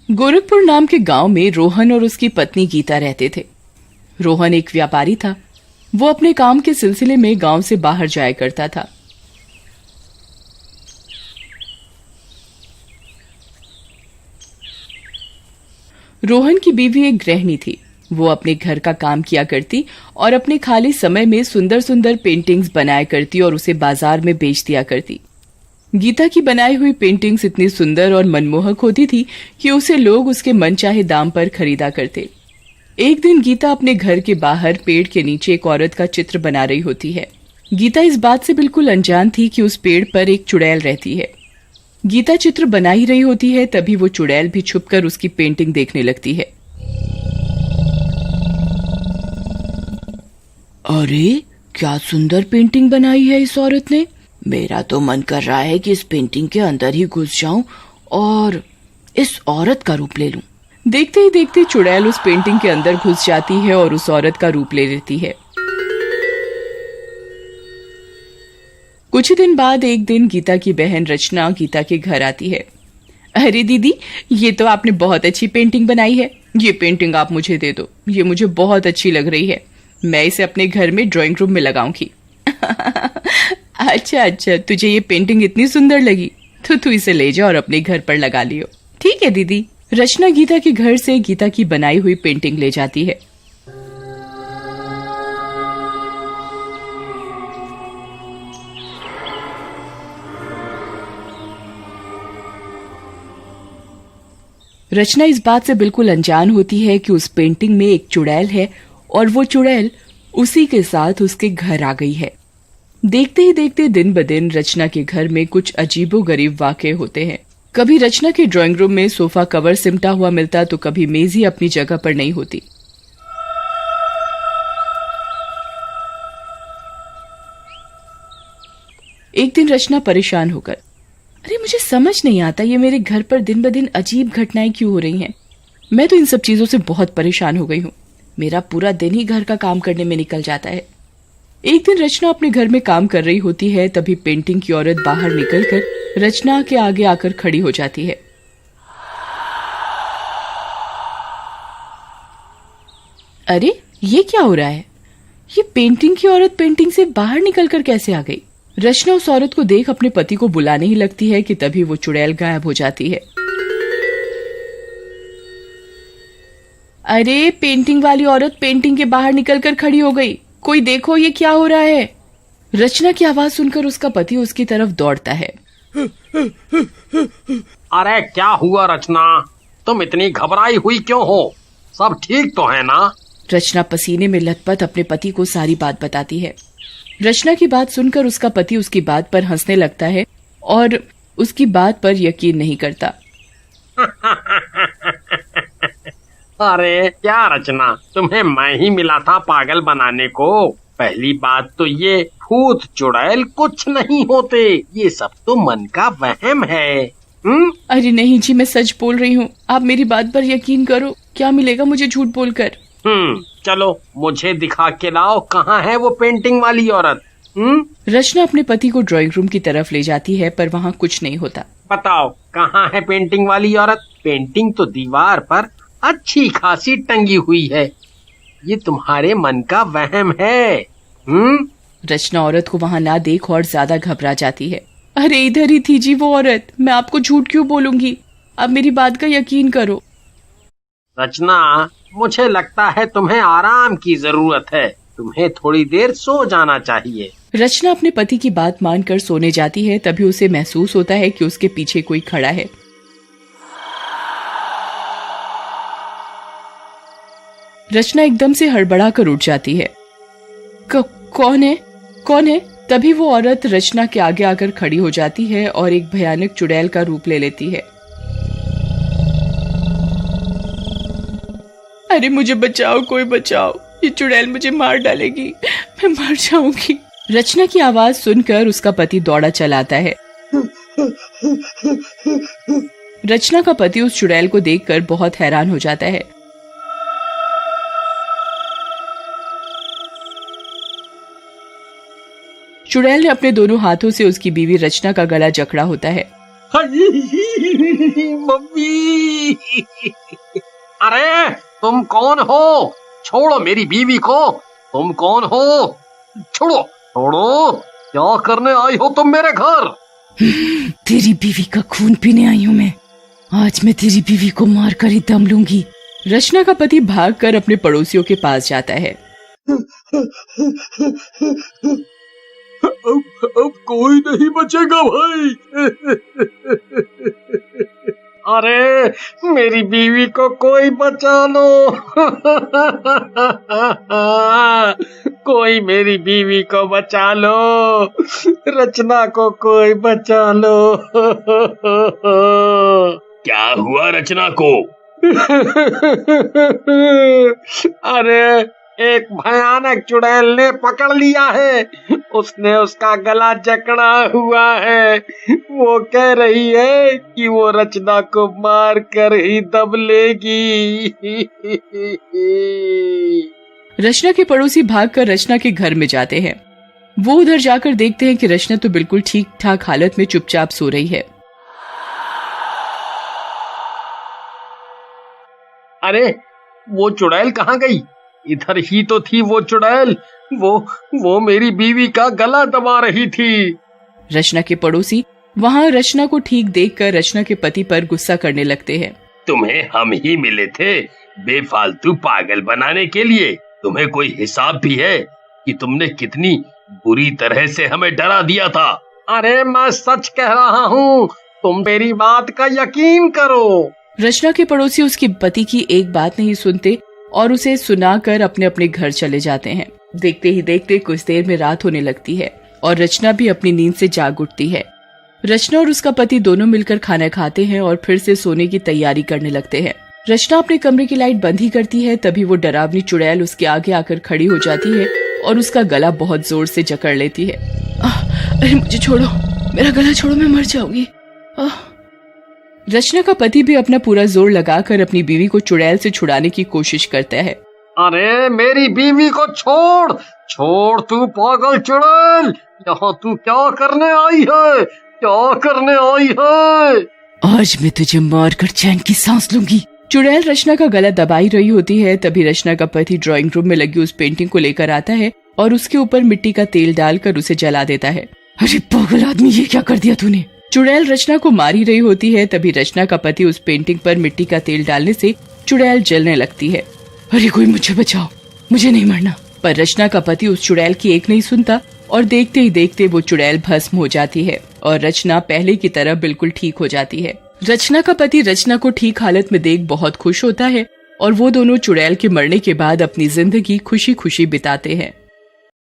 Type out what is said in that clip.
गोरखपुर नाम के गांव में रोहन और उसकी पत्नी गीता रहते थे। रोहन एक व्यापारी था। वो अपने काम के सिलसिले में गांव से बाहर जाया करता था। रोहन की बीवी एक गृहिणी थी। वो अपने घर का काम किया करती और अपने खाली समय में सुंदर सुंदर पेंटिंग्स बनाया करती और उसे बाजार में बेच दिया करती। गीता की बनाई हुई पेंटिंग्स इतनी सुंदर और मनमोहक होती थी कि उसे लोग उसके मनचाहे दाम पर खरीदा करते। एक दिन गीता अपने घर के बाहर पेड़ के नीचे एक औरत का चित्र बना रही होती है। गीता इस बात से बिल्कुल अनजान थी कि उस पेड़ पर एक चुड़ैल रहती है। गीता चित्र बना ही रही होती है, तभी वो चुड़ैल भी छुपकर उसकी पेंटिंग देखने लगती है। अरे, क्या सुंदर पेंटिंग बनाई है इस औरत ने। मेरा तो मन कर रहा है कि इस पेंटिंग के अंदर ही घुस जाऊं और इस औरत का रूप ले लूं। देखते ही देखते चुड़ैल उस पेंटिंग के अंदर घुस जाती है और उस औरत का रूप ले लेती है। कुछ ही दिन बाद एक दिन गीता की बहन रचना गीता के घर आती है। अरे दीदी, ये तो आपने बहुत अच्छी पेंटिंग बनाई है। ये पेंटिंग आप मुझे दे दो, ये मुझे बहुत अच्छी लग रही है। मैं इसे अपने घर में ड्राइंग रूम में लगाऊंगी। अच्छा, तुझे ये पेंटिंग इतनी सुंदर लगी तो तू इसे ले जा और अपने घर पर लगा लियो। ठीक है दीदी। रचना गीता के घर से गीता की बनाई हुई पेंटिंग ले जाती है। रचना इस बात से बिल्कुल अनजान होती है कि उस पेंटिंग में एक चुड़ैल है और वो चुड़ैल उसी के साथ उसके घर आ गई है। देखते ही देखते दिन ब दिन रचना के घर में कुछ अजीबोगरीब वाकये होते हैं। कभी रचना के ड्राइंग रूम में सोफा कवर सिमटा हुआ मिलता तो कभी मेज ही अपनी जगह पर नहीं होती। एक दिन रचना परेशान होकर, अरे मुझे समझ नहीं आता ये मेरे घर पर दिन ब दिन अजीब घटनाएं क्यों हो रही हैं। मैं तो इन सब चीजों से बहुत परेशान हो गई हूँ। मेरा पूरा दिन ही घर का काम करने में निकल जाता है। एक दिन रचना अपने घर में काम कर रही होती है, तभी पेंटिंग की औरत बाहर निकलकर रचना के आगे आकर खड़ी हो जाती है। अरे ये क्या हो रहा है? ये पेंटिंग की औरत पेंटिंग से बाहर निकलकर कैसे आ गई? रचना उस औरत को देख अपने पति को बुलाने ही लगती है कि तभी वो चुड़ैल गायब हो जाती है। अरे पेंटिंग वाली औरत पेंटिंग के बाहर निकलकर खड़ी हो गई। कोई देखो ये क्या हो रहा है। रचना की आवाज सुनकर उसका पति उसकी तरफ दौड़ता है। अरे क्या हुआ रचना, तुम इतनी घबराई हुई क्यों हो? सब ठीक तो है ना? रचना पसीने में लथपथ अपने पति को सारी बात बताती है। रचना की बात सुनकर उसका पति उसकी बात पर हंसने लगता है और उसकी बात पर यकीन नहीं करता। अरे क्या रचना, तुम्हें मैं ही मिला था पागल बनाने को। पहली बात तो ये भूत चुड़ैल कुछ नहीं होते, ये सब तो मन का वहम है। अरे नहीं जी, मैं सच बोल रही हूँ। आप मेरी बात पर यकीन करो। क्या मिलेगा मुझे झूठ बोलकर? चलो मुझे दिखा के लाओ, कहाँ है वो पेंटिंग वाली औरत? रचना अपने पति को ड्राइंग रूम की तरफ ले जाती है, पर वहाँ कुछ नहीं होता। बताओ कहाँ है पेंटिंग वाली औरत? पेंटिंग तो दीवार पर अच्छी खासी टंगी हुई है, ये तुम्हारे मन का वहम है। रचना औरत को वहाँ ना देख और ज्यादा घबरा जाती है। अरे इधर ही थी जी वो औरत, मैं आपको झूठ क्यों बोलूंगी? अब मेरी बात का यकीन करो। रचना, मुझे लगता है तुम्हें आराम की जरूरत है, तुम्हें थोड़ी देर सो जाना चाहिए। रचना अपने पति की बात मानकर सोने जाती है, तभी उसे महसूस होता है कि उसके पीछे कोई खड़ा है। रचना एकदम से हड़बड़ा कर उठ जाती है। कौन है? कौन है? तभी वो औरत रचना के आगे आकर खड़ी हो जाती है और एक भयानक चुड़ैल का रूप ले लेती है। अरे मुझे बचाओ, कोई बचाओ, ये चुड़ैल मुझे मार डालेगी, मैं मर जाऊंगी। रचना की आवाज सुनकर उसका पति दौड़ा चला आता है। रचना का पति उस चुड़ैल को देखकर बहुत हैरान हो जाता है। चुड़ैल ने अपने दोनों हाथों से उसकी बीवी रचना का गला जकड़ा होता है। मम्मी। अरे तुम कौन हो? छोड़ो मेरी बीवी को। तुम कौन हो? छोड़ो छोड़ो, क्या करने आई हो तुम मेरे घर? तेरी बीवी का खून पीने आई हूँ मैं। आज मैं तेरी बीवी को मार कर ही दम लूंगी। रचना का पति भागकर अपने पड़ोसियों के पास जाता है। अब कोई नहीं बचेगा भाई। अरे मेरी बीवी को कोई बचा लो। कोई मेरी बीवी को बचा लो। रचना को कोई बचा लो। क्या हुआ रचना को? अरे एक भयानक चुड़ैल ने पकड़ लिया है। उसने उसका गला जकड़ा हुआ है। वो कह रही है कि वो रचना को मार कर ही दब लेगी। रचना के पड़ोसी भागकर रचना के घर में जाते हैं। वो उधर जाकर देखते हैं कि रचना तो बिल्कुल ठीक ठाक हालत में चुपचाप सो रही है। अरे वो चुड़ैल कहाँ गई? इधर ही तो थी वो चुड़ैल। वो मेरी बीवी का गला दबा रही थी। रचना के पड़ोसी वहाँ रचना को ठीक देखकर रचना के पति पर गुस्सा करने लगते हैं। तुम्हें हम ही मिले थे बेफालतू पागल बनाने के लिए। तुम्हें कोई हिसाब भी है कि तुमने कितनी बुरी तरह से हमें डरा दिया था? अरे मैं सच कह रहा हूँ, तुम मेरी बात का यकीन करो। रचना के पड़ोसी उसके पति की एक बात नहीं सुनते और उसे सुनाकर अपने अपने घर चले जाते हैं। देखते ही देखते कुछ देर में रात होने लगती है और रचना भी अपनी नींद से जाग उठती है। रचना और उसका पति दोनों मिलकर खाना खाते हैं और फिर से सोने की तैयारी करने लगते हैं। रचना अपने कमरे की लाइट बंद ही करती है, तभी वो डरावनी चुड़ैल उसके आगे आकर खड़ी हो जाती है और उसका गला बहुत जोर से जकड़ लेती है। अरे मुझे छोड़ो, मेरा गला छोड़ो, मैं मर जाऊंगी। रचना का पति भी अपना पूरा जोर लगाकर अपनी बीवी को चुड़ैल से छुड़ाने की कोशिश करता है। अरे मेरी बीवी को छोड़, छोड़ तू पागल चुड़ैल। यहाँ तू क्या करने आई है? क्या करने आई है? आज मैं तुझे मार कर चैन की सांस लूंगी। चुड़ैल रचना का गला दबाई रही होती है, तभी रचना का पति ड्राइंग रूम में लगी उस पेंटिंग को लेकर आता है और उसके ऊपर मिट्टी का तेल डालकर उसे जला देता है। अरे पागल आदमी, ये क्या कर दिया तूने? चुड़ैल रचना को मार ही रही होती है, तभी रचना का पति उस पेंटिंग पर मिट्टी का तेल डालने से चुड़ैल जलने लगती है। अरे कोई मुझे बचाओ, मुझे नहीं मरना। पर रचना का पति उस चुड़ैल की एक नहीं सुनता और देखते ही देखते वो चुड़ैल भस्म हो जाती है और रचना पहले की तरह बिल्कुल ठीक हो जाती है। रचना का पति रचना को ठीक हालत में देख बहुत खुश होता है और वो दोनों चुड़ैल के मरने के बाद अपनी जिंदगी खुशी खुशी बिताते हैं।